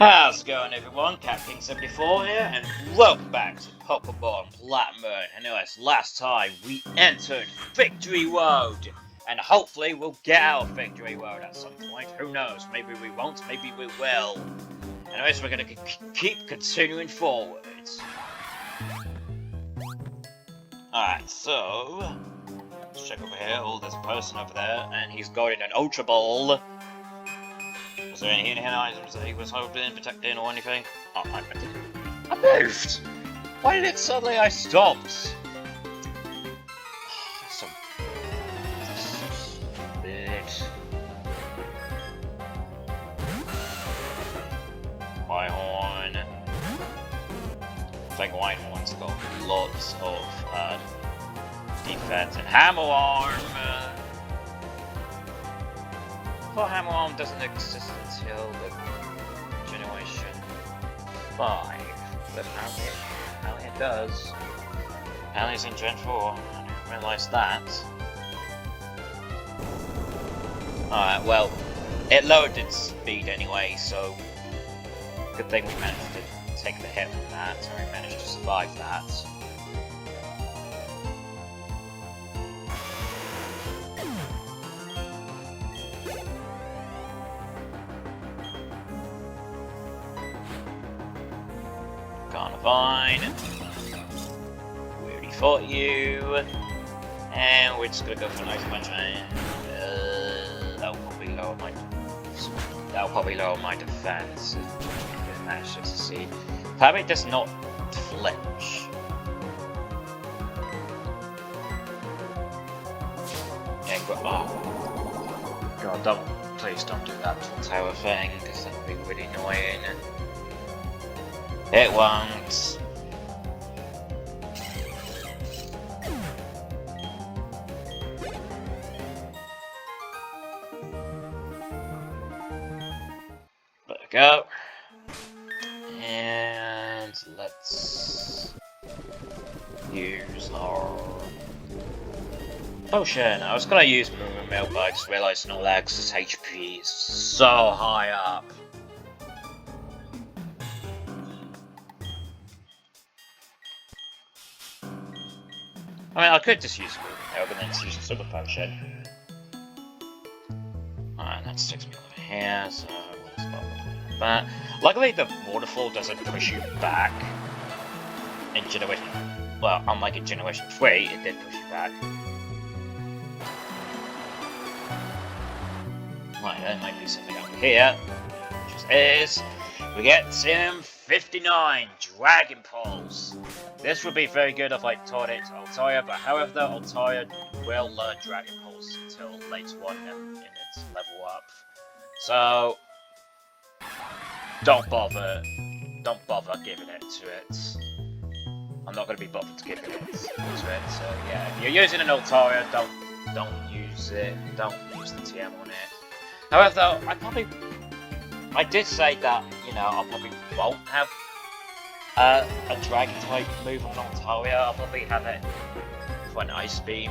How's it going, everyone? Capking74 here, and welcome back to Pokémon Platinum. Anyways, last time we entered Victory World, and hopefully we'll get out of Victory World at some point. Who knows? Maybe we won't, maybe we will. Anyways, we're gonna keep continuing forwards. Alright, so let's check over here. Oh, there's a person over there, and he's got an Ultra Ball. Was there any hidden items that he was hoping, protecting, or anything? Oh, I moved! Why did it suddenly I stopped? Some bit. Whitehorn. I think Whitehorn's got lots of defense and hammer arm. Well, Hammer Arm doesn't exist until the Generation 5, but apparently it does. Apparently it's in Gen 4, I didn't realise that. Alright, well, it lowered its speed anyway, so good thing we managed to take the hit from that, and we managed to survive that. Fine. We already fought you. And we're just gonna go for an ice punch, and that'll probably lower my defense if it manages to succeed. Probably does not flinch. Yeah, oh god, please don't do that tower thing, because that would be really annoying. It won't. There we go. And let's use our potion. I was gonna use Moo Milk, but I just realized no Alex's HP is so high up. I mean, I could just use Moo but then just use a Super Potion. Alright, that sticks me over here, so we'll just pop like that. Luckily, the waterfall doesn't push you back in Generation. Well, unlike in Generation 3, it did push you back. Right, there might be something over here, which is we get Sim 59 Dragon Pulse. This would be very good if I taught it to Altair, but however, Altair will learn Dragon Pulse until later on in its level up. So don't bother giving it to it. I'm not going to be bothered to giving it to it. So yeah, if you're using an Altair, don't use it. Don't use the TM on it. However, though, I did say that, you know, I probably won't have a dragon type move on Altaria. I'll probably have it for an ice beam.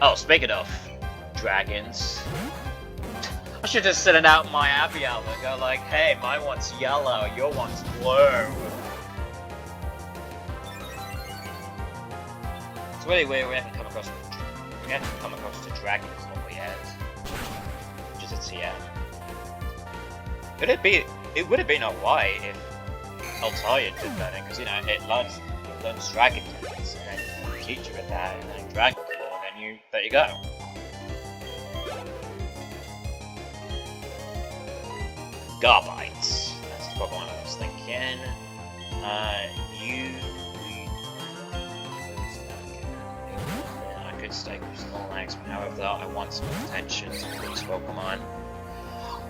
Oh, speaking of dragons, I should just send out my Abiel and go like, hey, my one's yellow, your one's blue. It's really weird we haven't come across the dragons all yet. Which is a TM. It would have been alright if Altair did that, because you know it learns dragon techniques, and then you teach it that, and then dragon claw, and then there you go. Garbites. That's the Pokemon I was thinking. I could stay with Snorlax, but however, I want some attention to these Pokemon.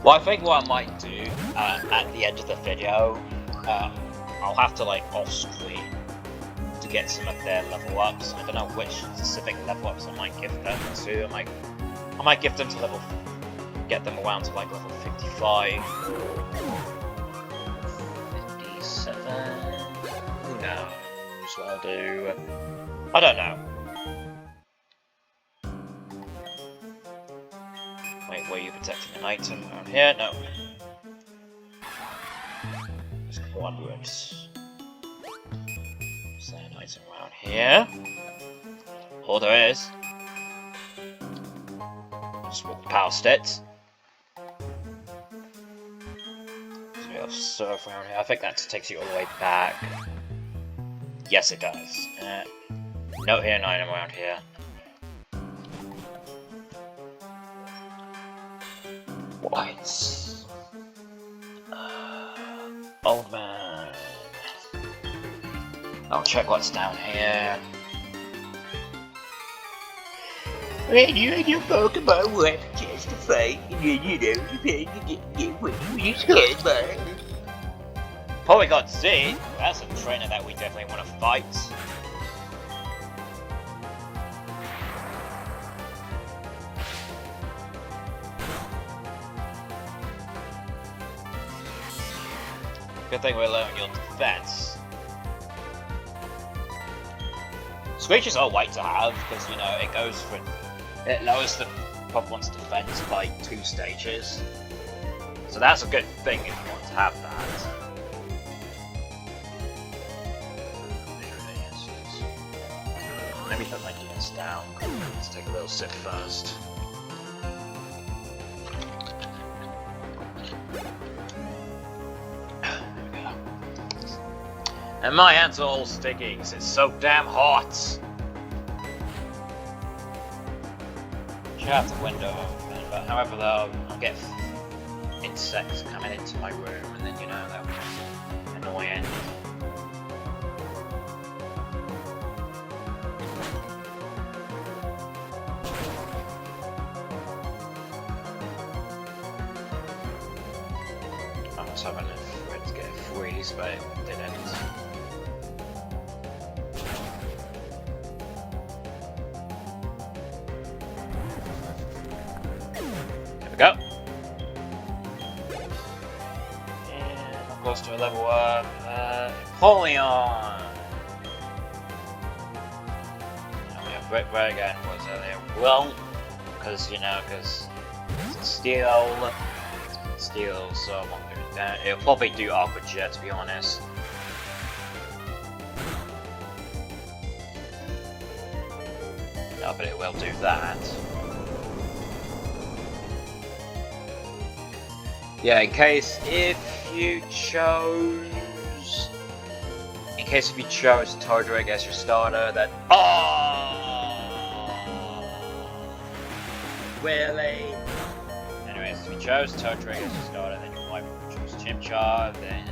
Well, I think what I might do at the end of the video, I'll have to like off-screen to get some of their level ups. I don't know which specific level ups I might give them to. I might give them to get them around to like level 55, 57. Who knows what I'll do? I don't know. Wait, were you protecting an item around here? No. onwards. Is there an item around here? Oh, there is. Just walk past it. There's a bit of surf around here. I think that takes you all the way back. Yes, it does. No hidden item around here. What? Old man. I'll check what's down here. When you and your Pokemon will have a chance to fight, and then you know you're going to get what you scared by. Polygon Z? That's a trainer that we definitely want to fight. Good thing we're lowering your defense. Screeches are white to have because, you know, it lowers the Pokemon's defense by 2 stages. So that's a good thing if you want to have that. Let me put my DS down. Let's take a little sip first. And my hands are all sticky because it's so damn hot. Shut out the window open, but however though, I'll get insects coming into my room and then, you know, that would be annoying. I was hoping for it to get a freeze, but it didn't. Go. And I'm close to a level up. Empoleon! And we have Brick again. Was earlier. Well, because, you know, because it's steel. Steel, so I won't do that. It'll probably do Aqua Jet, to be honest. No, but it will do that. Yeah, in case if you chose Todrick as your starter, then really? Anyways, if you chose Todrick as your starter, then you might choose Chimchar, then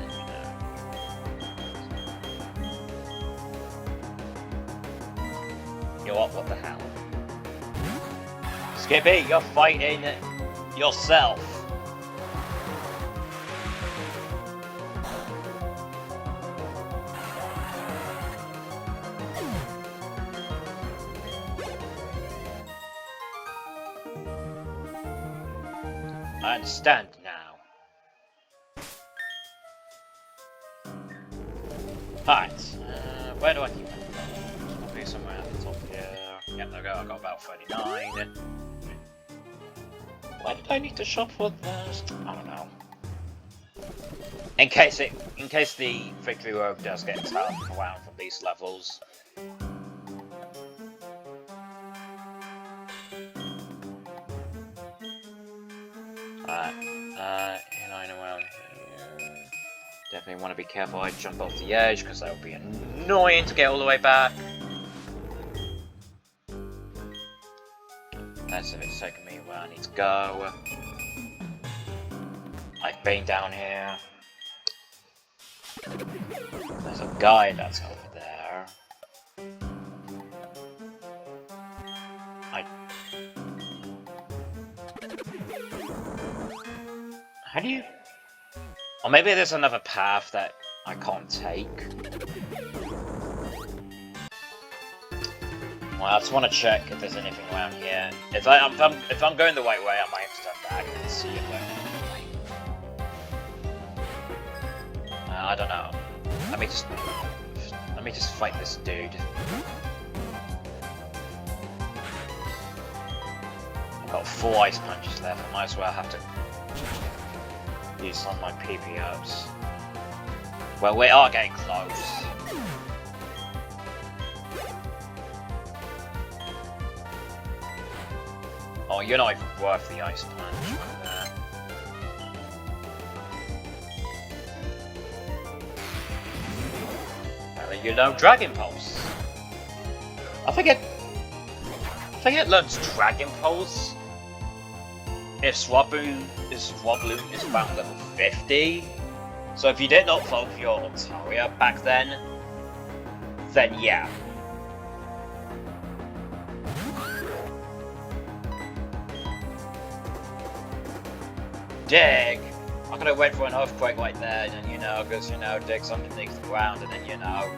you know what the hell? Skippy, you're fighting yourself. I understand now. Right, where do I keep it? Probably somewhere at the top here. Yep, there we go, I got about 39. Why did I need to shop for this? I don't know. In case the Victory Road does get tough around from these levels. And around here. Definitely want to be careful I jump off the edge because that would be annoying to get all the way back. That's if it's taking me where I need to go. I've been down here. There's a guy that's over there. How do you... Or maybe there's another path that I can't take. Well, I just want to check if there's anything around here. If I'm going the right way, I might have to turn back and see if I don't know. Let me just fight this dude. I've got 4 ice punches left. I might as well have to use some of my PP ups. Well, we are getting close. Oh, you're not even worth the ice punch right there. Well, you know Dragon Pulse. I think it learns Dragon Pulse if Swabloom is around level 50. So if you did not vote for your Altaria back then yeah. Dig! I could have went for an earthquake right there, and you know, because you know, Dig's underneath the ground, and then you know.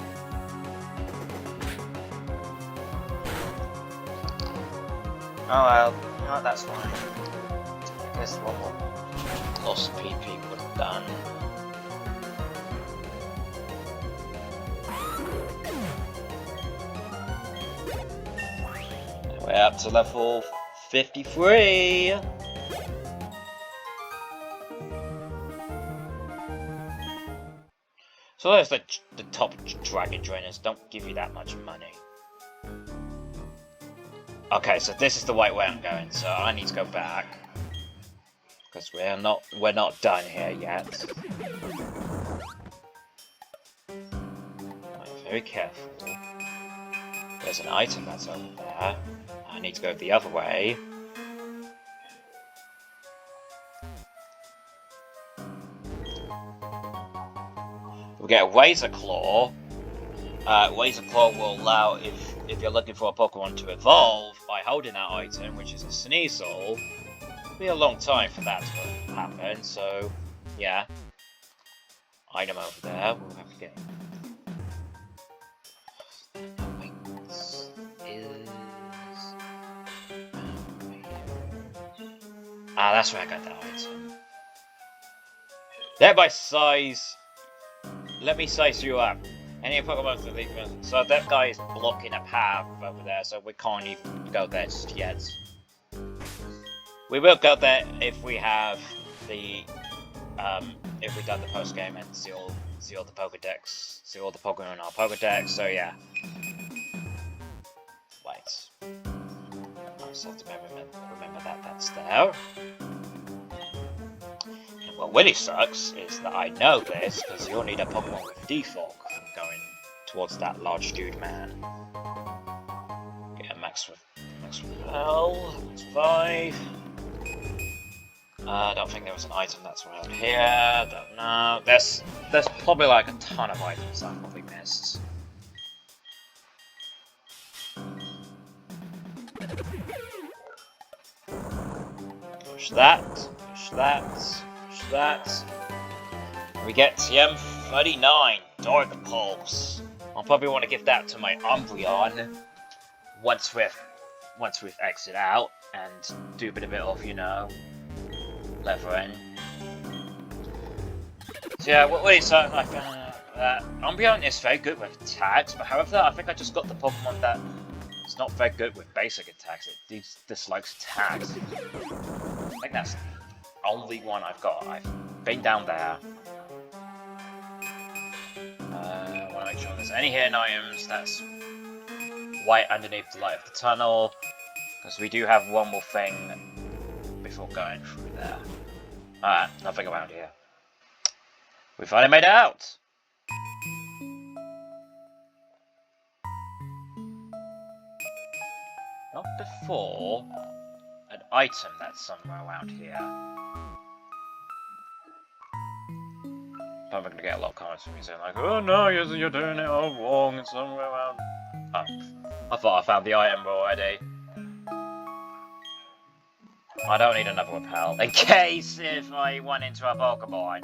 Oh well, you know what, that's fine. I guess one more lost PP would have done. We're up to level 53! So those the top dragon trainers don't give you that much money. Okay, so this is the right way I'm going, so I need to go back. Because we're not done here yet. I'm very careful. There's an item that's over there. I need to go the other way. We get a Razor Claw. Razor Claw will allow, if you're looking for a Pokemon to evolve by holding that item, which is a Sneasel, it'll be a long time for that to happen, so yeah. Item over there, we'll have to get. Ah, that's where I got that item. There by size. Let me size you up. Any Pokemon to leave. So that guy is blocking a path over there, so we can't even go there just yet. We will go there if we have the if we've done the post game and see all the Pokedex, see all the Pokemon in our Pokedex. So yeah. Wait. I just have to remember that that's there. And what really sucks is that I know this because you'll need a Pokemon with Defog going towards that large dude man. Get a max with hell. That's 5. I don't think there was an item that's around here. Don't know. There's probably like a ton of items I probably missed. Push that. Push that. Push that. We get TM39 Dark Pulse. I'll probably want to give that to my Umbreon once we've exited out and do a bit of, you know, leveling. So yeah, what is that? I found that Umbreon is very good with attacks, but however, I think I just got the Pokemon that is not very good with basic attacks. It dislikes attacks. I think that's the only one I've got. I've been down there. I want to make sure there's any hidden items that's right underneath the light of the tunnel, because we do have one more thing before going through there. Alright, nothing around here. We finally made it out! Not before an item that's somewhere around here. I'm gonna get a lot of comments from you saying like, oh no, you're doing it all wrong, it's somewhere around. Oh, I thought I found the item already. I don't need another repel, in case if I run into a Pokemon.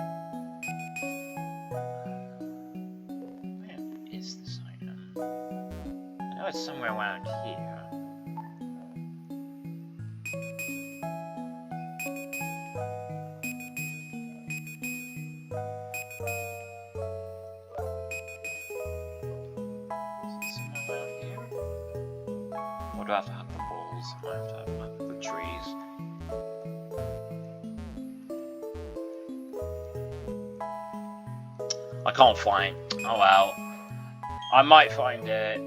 Where is this item? I know it's somewhere around here. Or do I have to hunt the balls? I have to hunt the trees. I can't find. Oh well. I might find it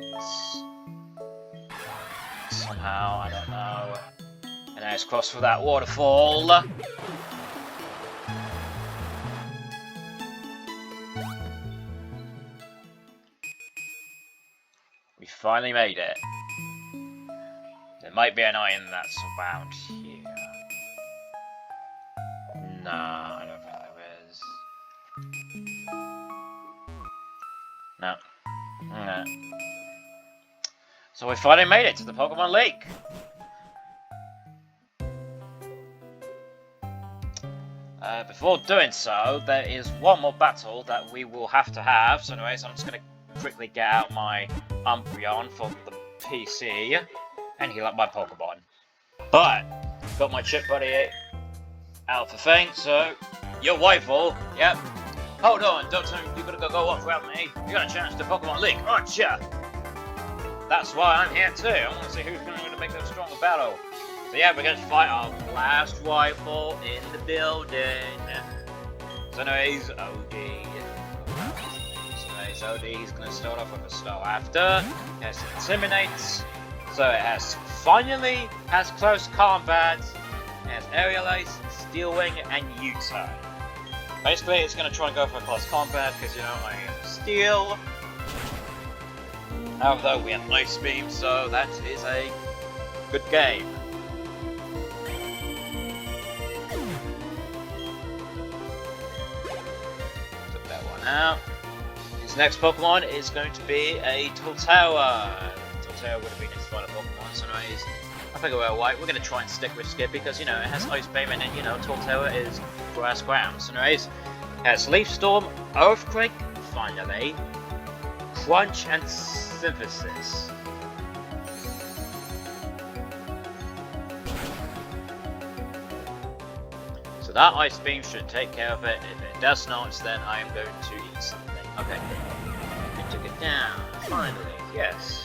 somehow. I don't know. And now it's crossed through that waterfall. We finally made it. There might be an iron that's around here. Nah, I don't think there is. No. No. So we finally made it to the Pokemon Lake. Before doing so, there is one more battle that we will have to have. So anyways, I'm just going to quickly get out my Umbreon from the PC and heal up my Pokemon. But, got my chip buddy out for thing, so your rival, yep. Hold on, don't tell me you're gonna go off without me. You got a chance to Pokemon League, aren't ya? That's why I'm here too. I want to see who's gonna make a stronger battle. So yeah, we're gonna fight our last rival in the building. So anyways, OD. So he's going to start off with a slow after. It has Intimidates. So it has finally has close combat. It has Aerial Ace, Steel Wing, and U-turn. Basically, it's going to try and go for close combat because you know I am Steel. Although we have Ice Beam, so that is a good game. Took that one out. His next Pokemon is going to be a Torterra. Torterra would have been his final Pokemon, so anyways, I think we're right. We're going to try and stick with Skip because, you know, it has Ice Beam and, you know, Torterra is grass ground. So anyways, it has Leaf Storm, Earthquake, finally, Crunch, and Synthesis. So that Ice Beam should take care of it. If it does not, then I am going to eat something. Okay, we took it down, finally, yes.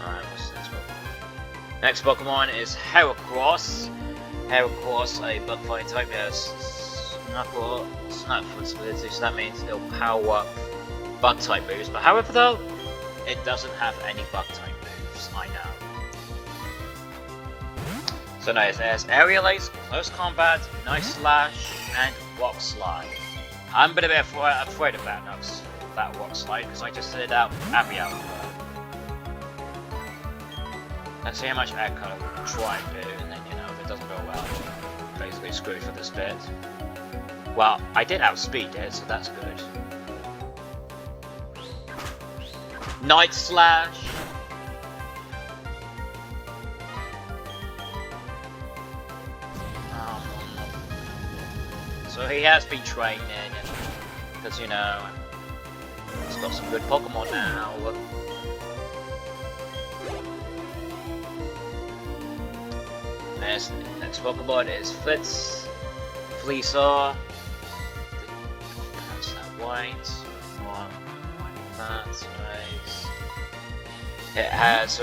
Alright, what's the next Pokemon? Next Pokemon is Heracross. Heracross, a bug fighting type, has Snapfoot ability, so that means it'll power up bug type moves. But however though, it doesn't have any bug type moves, I know. So nice, it has Aerial Ace, Close Combat, Nice Slash, and Rock Slide. I'm a bit afraid of that Rock Slide because I just did out Happy Hour. Let's see how much Echo will try and do, and then, you know, if it doesn't go well, basically screwed for this bit. Well, I did outspeed it, so that's good. Night Slash! So he has been training, because, you know, he's got some good Pokemon now. Next Pokemon is Fleesaur. That's that white. That's nice. It has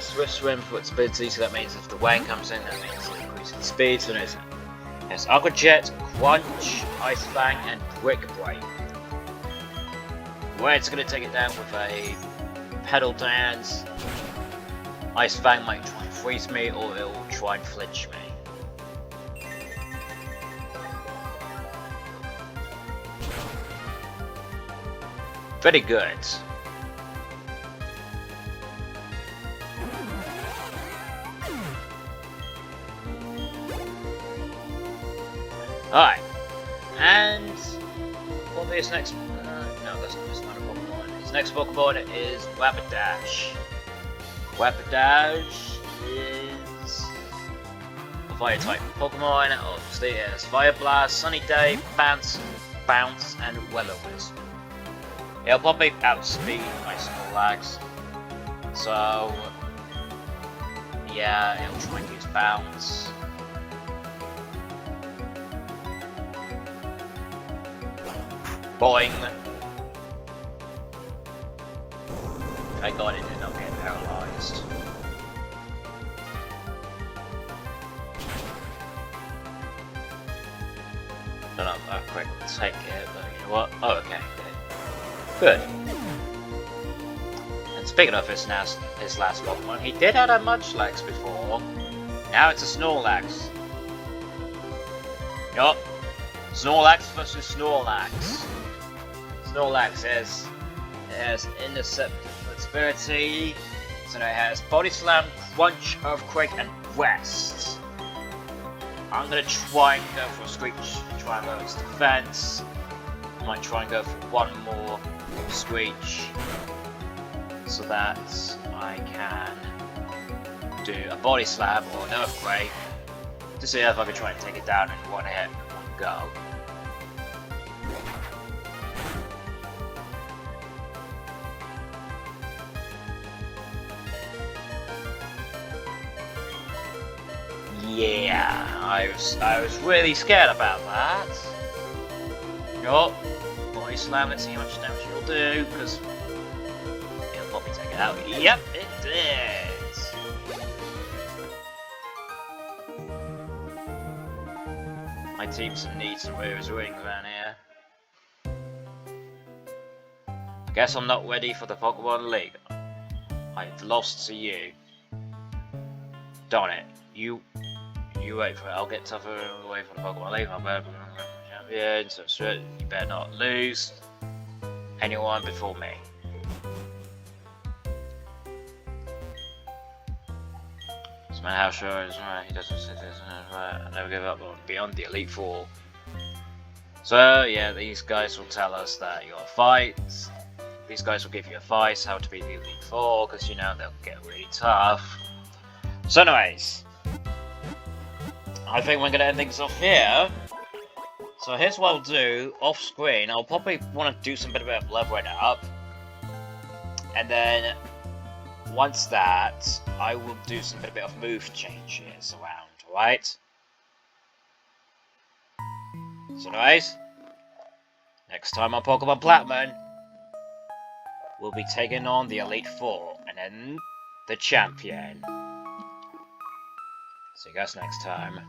Swift Swim for its ability, so that means if the rain comes in, that means it increases the speed. So it has Aqua Jet, Crunch, Ice Fang, and Brick Break. Where it's going to take it down with a Pedal Dance. Ice Fang might try and freeze me, or it will try and flinch me. Very good. Alright, and what will be his next? No, that's not his final Pokemon. His next Pokemon is Rapidash. Rapidash is a fire type Pokemon. Obviously, it has Fire Blast, Sunny Day, Bounce, and Will-O-Wisp. It'll probably outspeed Icicle Lags. So, yeah, it'll try and use Bounce. Boing! Thank God it did not get paralyzed. don't know if that quick will take it, but you know what? Oh, okay, good. And speaking of his last Pokemon, he did have a Munchlax before. Now it's a Snorlax. Yup. Snorlax versus Snorlax. Snorlax has indestructibility, so it has Body Slam, Crunch, Earthquake, and Rest. I'm gonna try and go for a Screech, try and go its defense. I might try and go for one more Screech, so that I can do a Body Slam or an Earthquake to see if I can try and take it down in one hit, one go. Yeah, I was really scared about that. Yup, Body Slam, let's see how much damage it'll do, because it'll probably take it out. Yep, it did! My team needs to wear his wings around here. Guess I'm not ready for the Pokemon League. I've lost to you. Darn it. You wait for it. I'll get tougher and wait for the Pokemon League. I'm better champion, so you better not lose anyone before me. This man how sure is right. He doesn't sit this I never give up on beyond the Elite Four. So yeah, these guys will tell us that you got fights. These guys will give you advice how to beat the Elite Four, because you know they'll get really tough. So anyways, I think we're going to end things off here. So here's what I'll do, off screen, I'll probably want to do some bit of leveling up. And then, once that, I will do some bit of move changes around, alright? So anyways, next time on Pokemon Platinum, we'll be taking on the Elite Four, and then the champion. See you guys next time.